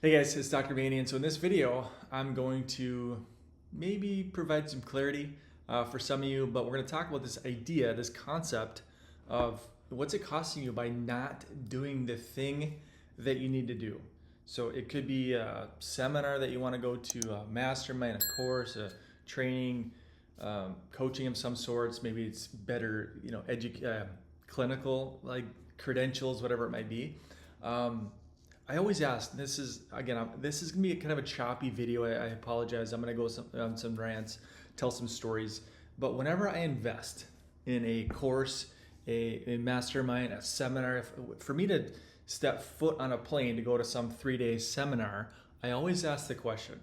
Hey guys, it's Dr. Mannie, and so in this video, I'm going to maybe provide some clarity for some of you, but we're going to talk about this idea, this concept of what's it costing you by not doing the thing that you need to do. So it could be a seminar that you want to go to, a mastermind, a course, a training, coaching of some sorts. Maybe it's better, clinical like credentials, whatever it might be. I always ask, this is gonna be kind of a choppy video. I apologize. I'm gonna go on some rants, tell some stories. But whenever I invest in a course, a mastermind, a seminar, for me to step foot on a plane to go to some 3-day seminar, I always ask the question,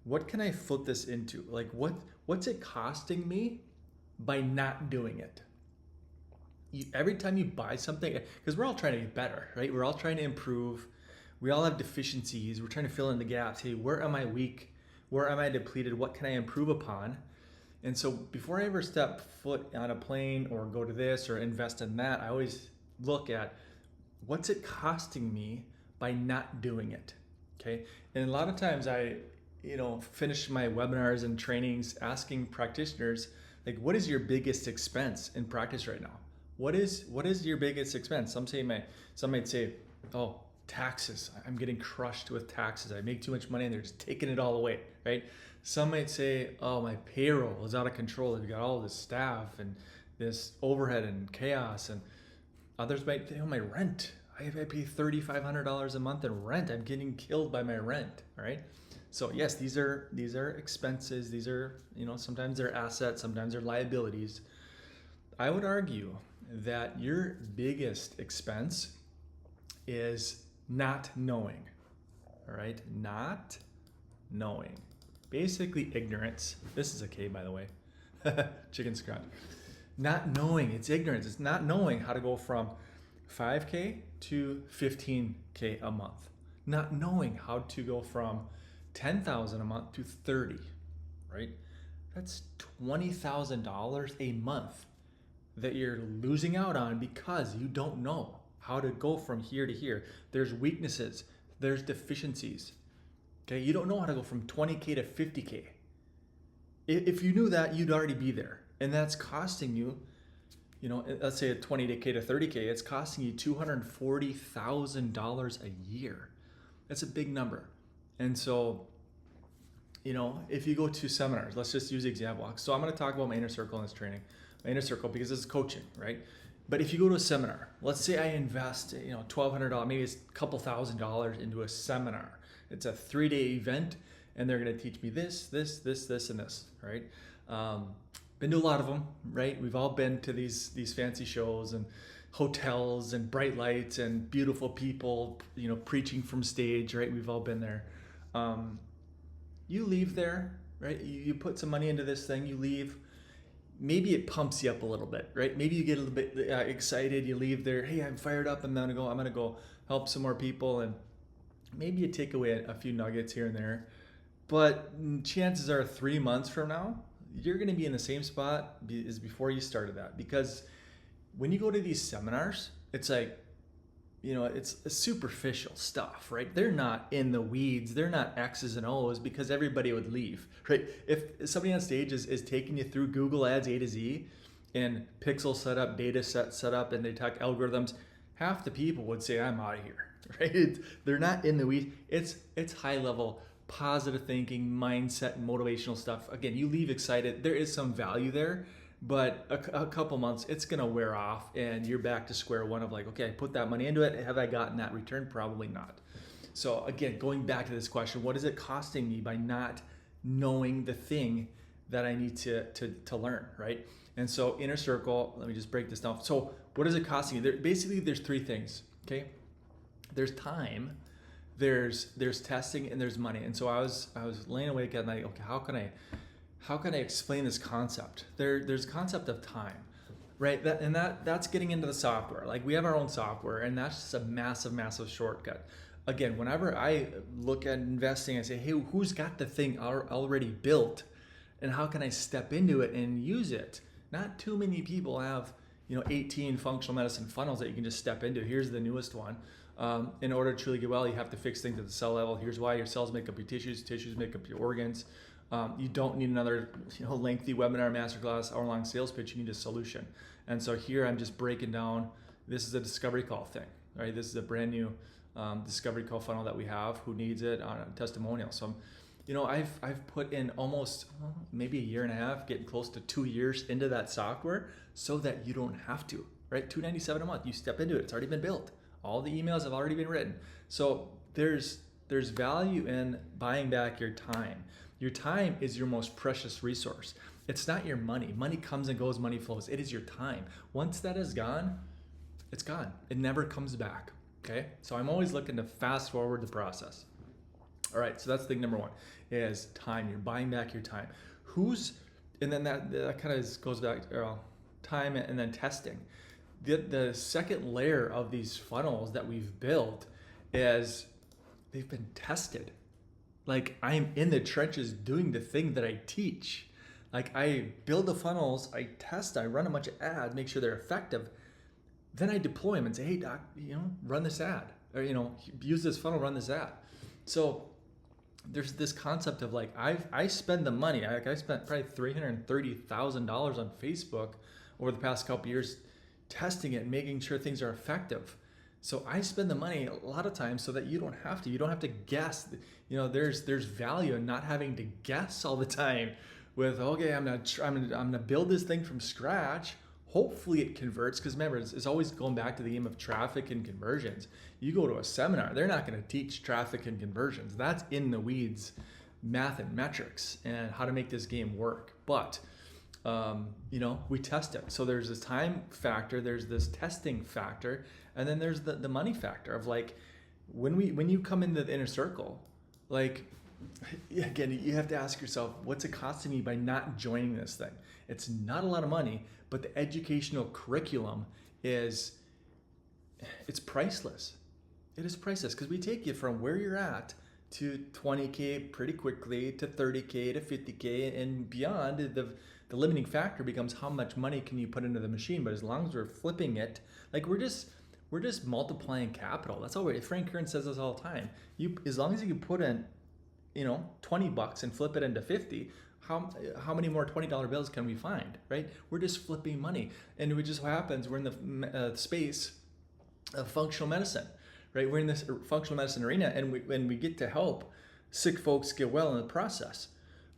what can I flip this into? Like what's it costing me by not doing it? Every time you buy something, because we're all trying to get better, right? We're all trying to improve. We all have deficiencies. We're trying to fill in the gaps. Hey, where am I weak? Where am I depleted? What can I improve upon? And so before I ever step foot on a plane or go to this or invest in that, I always look at what's it costing me by not doing it. Okay. And a lot of times I, finish my webinars and trainings asking practitioners, like, what is your biggest expense in practice right now? What is your biggest expense? Some might say, oh, taxes. I'm getting crushed with taxes. I make too much money and they're just taking it all away, right? Some might say, oh, my payroll is out of control. I've got all this staff and this overhead and chaos. And others might say, oh, my rent. I pay $3,500 a month in rent. I'm getting killed by my rent, all right? So yes, these are expenses. These are, sometimes they're assets, sometimes they're liabilities. I would argue that your biggest expense is not knowing, all right? Not knowing. Basically ignorance. This is a K, by the way. Chicken scratch. Not knowing, it's ignorance. It's not knowing how to go from 5K to 15K a month. Not knowing how to go from 10,000 a month to 30, right? That's $20,000 a month that you're losing out on because you don't know how to go from here to here. There's weaknesses, there's deficiencies. Okay, you don't know how to go from 20K to 50K. If you knew that, you'd already be there. And that's costing you, let's say a 20K to 30K, it's costing you $240,000 a year. That's a big number. And so, if you go to seminars, let's just use the example. So I'm going to talk about my inner circle in this training. My inner circle, because this is coaching, right? But if you go to a seminar, let's say I invest, $1,200, maybe it's a couple $1,000 into a seminar. It's a 3-day event, and they're going to teach me this, and this, right? Been to a lot of them, right? We've all been to these fancy shows and hotels and bright lights and beautiful people, preaching from stage, right? We've all been there. You leave there, right? You put some money into this thing, you leave. Maybe it pumps you up a little bit, right? Maybe you get a little bit excited. You leave there, hey, I'm fired up. I'm gonna go help some more people, and maybe you take away a few nuggets here and there. But chances are 3 months from now, you're gonna be in the same spot as before you started that. Because when you go to these seminars, it's like, it's superficial stuff, right? They're not in the weeds. They're not X's and O's, because everybody would leave, right? If somebody on stage is taking you through Google Ads A to Z and pixel setup, data set up, and they talk algorithms, half the people would say, I'm out of here, right? They're not in the weeds. It's high level, positive thinking, mindset, and motivational stuff. Again, you leave excited. There is some value there. But a couple months, it's going to wear off and you're back to square one of like, okay, I put that money into it. Have I gotten that return? Probably not. So again, going back to this question, what is it costing me by not knowing the thing that I need to learn, right? And so inner circle, let me just break this down. So what is it costing you? Basically, there's 3 things, okay? There's time, there's testing, and there's money. And so I was laying awake at night, okay, how can I explain this concept? There's a concept of time, right? That's getting into the software. Like, we have our own software, and that's just a massive shortcut. Again, whenever I look at investing, I say, hey, who's got the thing already built, and how can I step into it and use it? Not too many people have, 18 functional medicine funnels that you can just step into. Here's the newest one. In order to truly get well, you have to fix things at the cell level. Here's why: your cells make up your tissues, tissues make up your organs. You don't need another lengthy webinar, masterclass, hour-long sales pitch. You need a solution. And so here I'm just breaking down. This is a discovery call thing, right? This is a brand new discovery call funnel that we have. Who needs it on a testimonial? So, I've put in almost maybe a year and a half, getting close to 2 years into that software, so that you don't have to, right? $297 a month. You step into it. It's already been built. All the emails have already been written. So there's value in buying back your time. Your time is your most precious resource. It's not your money. Money comes and goes, money flows. It is your time. Once that is gone, it's gone. It never comes back, okay? So I'm always looking to fast forward the process. All right, so that's thing number one, is time. You're buying back your time. And then that kind of goes back to time and then testing. The second layer of these funnels that we've built is they've been tested. Like, I'm in the trenches doing the thing that I teach. Like, I build the funnels, I test, I run a bunch of ads, make sure they're effective. Then I deploy them and say, hey doc, run this ad, or use this funnel, run this ad. So there's this concept of like, I spend the money. I spent probably $330,000 on Facebook over the past couple of years testing it and making sure things are effective. So I spend the money a lot of times so that you don't have to. You don't have to guess. There's value in not having to guess all the time. With I'm gonna build this thing from scratch. Hopefully it converts, because remember, it's always going back to the game of traffic and conversions. You go to a seminar, they're not going to teach traffic and conversions. That's in the weeds, math and metrics, and how to make this game work. But we test it. So there's this time factor, there's this testing factor, and then there's the money factor of like, when you come into the inner circle, like, again, you have to ask yourself, what's it costing me by not joining this thing? It's not a lot of money, but the educational curriculum it's priceless. It is priceless, because we take you from where you're at to 20K pretty quickly, to 30K, to 50K, and beyond. The limiting factor becomes how much money can you put into the machine. But as long as we're flipping it, like we're just multiplying capital. That's all. Frank Kern says this all the time. As long as you can put in, $20 and flip it into 50. How many more $20 bills can we find, right? We're just flipping money. And it just happens, we're in the space of functional medicine, right? We're in this functional medicine arena, and when we get to help sick folks get well in the process.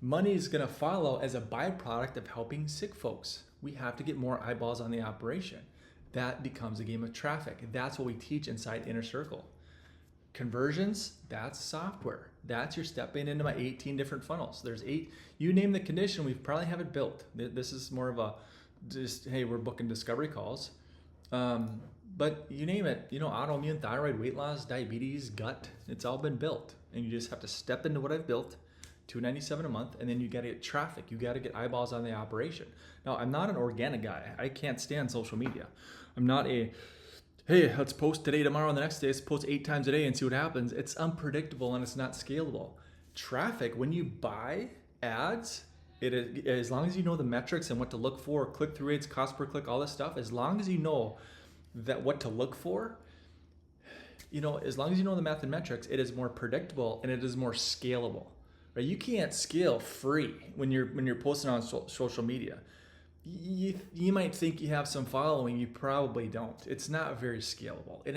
Money is going to follow as a byproduct of helping sick folks. We have to get more eyeballs on the operation. That becomes a game of traffic. That's what we teach inside Inner Circle. Conversions, that's software. That's your stepping into my 18 different funnels. There's 8, you name the condition, we probably have it built. This is more of hey, we're booking discovery calls. But you name it, autoimmune, thyroid, weight loss, diabetes, gut, it's all been built. And you just have to step into what I've built, $297 a month, and then you got to get traffic. You got to get eyeballs on the operation. Now, I'm not an organic guy. I can't stand social media. I'm not hey, let's post today, tomorrow, and the next day. Let's post 8 times a day and see what happens. It's unpredictable and it's not scalable. Traffic, when you buy ads, as long as you know the metrics and what to look for, click-through rates, cost per click, all this stuff, as long as you know that what to look for, as long as you know the math and metrics, it is more predictable and it is more scalable. Right? You can't scale free when you're posting on social media. You might think you have some following, you probably don't. It's not very scalable. And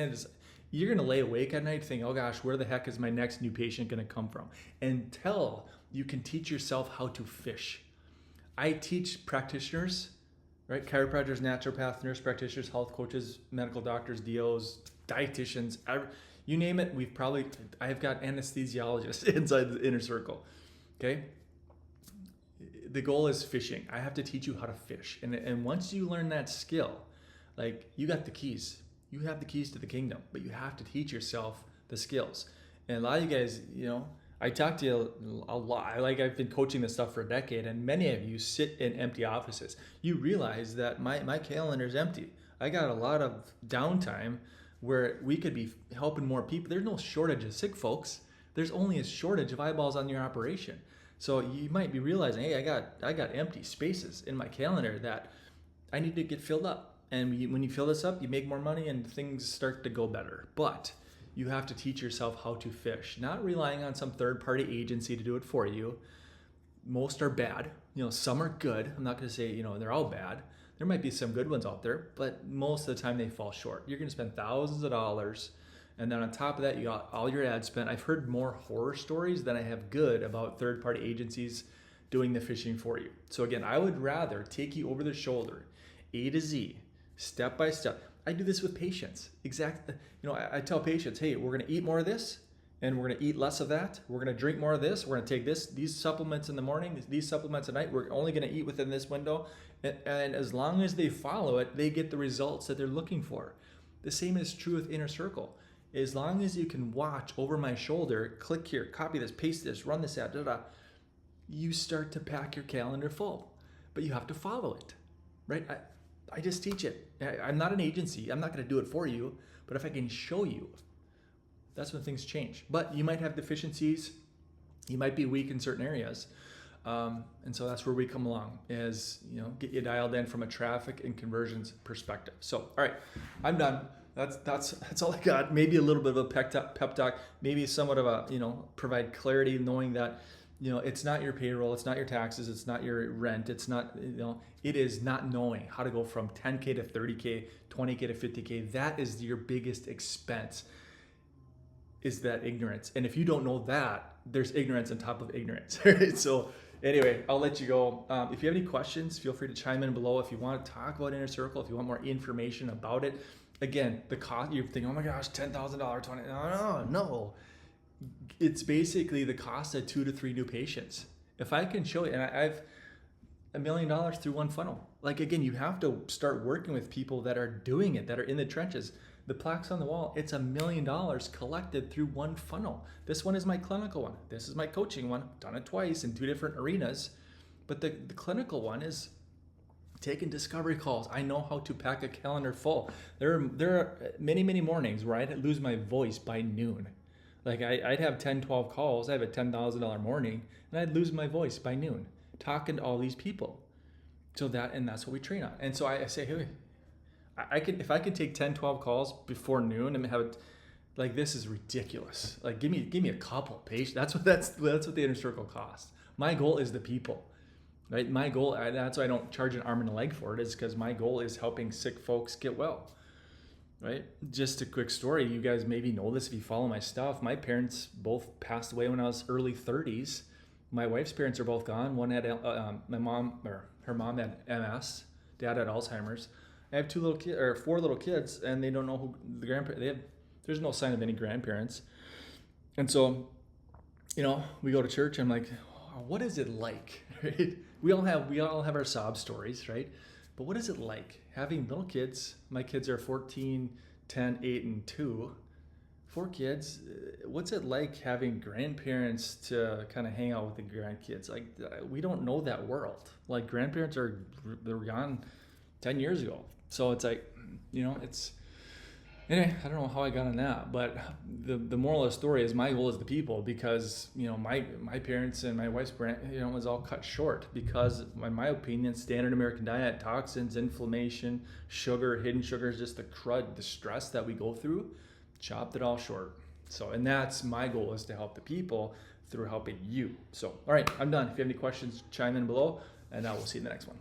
you're going to lay awake at night thinking, oh gosh, where the heck is my next new patient going to come from? Until you can teach yourself how to fish. I teach practitioners, right? Chiropractors, naturopaths, nurse practitioners, health coaches, medical doctors, DOs, dietitians, you name it. I've got anesthesiologists inside the Inner Circle. Okay. The goal is fishing. I have to teach you how to fish. And once you learn that skill, like, you got the keys. You have the keys to the kingdom, but you have to teach yourself the skills. And a lot of you guys, I talk to you a lot. Like, I've been coaching this stuff for a decade, and many of you sit in empty offices. You realize that my calendar is empty. I got a lot of downtime where we could be helping more people. There's no shortage of sick folks. There's only a shortage of eyeballs on your operation. So you might be realizing, hey, I got empty spaces in my calendar that I need to get filled up. And when you fill this up, you make more money and things start to go better. But You have to teach yourself how to fish, not relying on some third-party agency to do it for you. Most are bad. Some are good. I'm not going to say, they're all bad. There might be some good ones out there, but most of the time they fall short. You're going to spend thousands of dollars, and then on top of that, you got all your ad spend. I've heard more horror stories than I have good about third-party agencies doing the fishing for you. So again, I would rather take you over the shoulder, A to Z, step by step. I do this with patients. Exactly. I tell patients, hey, we're going to eat more of this, and we're going to eat less of that. We're going to drink more of this. We're going to take these supplements in the morning, these supplements at night. We're only going to eat within this window. And as long as they follow it, they get the results that they're looking for. The same is true with Inner Circle. As long as you can watch over my shoulder, click here, copy this, paste this, run this ad, you start to pack your calendar full. But you have to follow it, right? I just teach it. I'm not an agency. I'm not going to do it for you. But if I can show you, that's when things change. But you might have deficiencies. You might be weak in certain areas. And so that's where we come along, is get you dialed in from a traffic and conversions perspective. So, all right, I'm done. That's all I got. Maybe a little bit of a pep talk, maybe somewhat of a, provide clarity, knowing that, it's not your payroll, it's not your taxes, it's not your rent, it's not, it is not knowing how to go from 10K to 30K, 20K to 50K. That is your biggest expense, is that ignorance. And if you don't know that, there's ignorance on top of ignorance. Right? So anyway, I'll let you go. If you have any questions, feel free to chime in below. If you want to talk about Inner Circle, if you want more information about it, again, the cost, you think, oh my gosh, $10,000, $20,000. No. It's basically the cost of 2 to 3 new patients. If I can show you, and I've $1 million through one funnel. Like, again, you have to start working with people that are doing it, that are in the trenches. The plaques on the wall, it's $1 million collected through one funnel. This one is my clinical one. This is my coaching one. I've done it twice in 2 different arenas. But the clinical one is taking discovery calls. I know how to pack a calendar full. There are many, many mornings where I'd lose my voice by noon. Like I'd have 10, 12 calls. I have a $10,000 morning, and I'd lose my voice by noon talking to all these people. That's what we train on. And so I say, hey, if I could take 10, 12 calls before noon and have it, like, this is ridiculous. Like, give me a couple patients. That's what the Inner Circle costs. My goal is the people, right? My goal, that's why I don't charge an arm and a leg for it, is because my goal is helping sick folks get well, right? Just a quick story. You guys maybe know this if you follow my stuff. My parents both passed away when I was early 30s. My wife's parents are both gone. One had, her mom had MS. Dad had Alzheimer's. I have 4 little kids, and they don't know who the grandparents. There's no sign of any grandparents, and so, we go to church. I'm like, oh, what is it like? Right? We all have our sob stories, right? But what is it like having little kids? My kids are 14, 10, 8, and 2. 4 kids. What's it like having grandparents to kind of hang out with the grandkids? Like, we don't know that world. Like, grandparents they're gone 10 years ago. So it's like, anyway, I don't know how I got on that, but the moral of the story is my goal is the people, because, my parents and my wife's parents, was all cut short because, in my opinion, standard American diet, toxins, inflammation, sugar, hidden sugars, just the crud, the stress that we go through, chopped it all short. So, and that's my goal, is to help the people through helping you. So, all right, I'm done. If you have any questions, chime in below, and I will see you in the next one.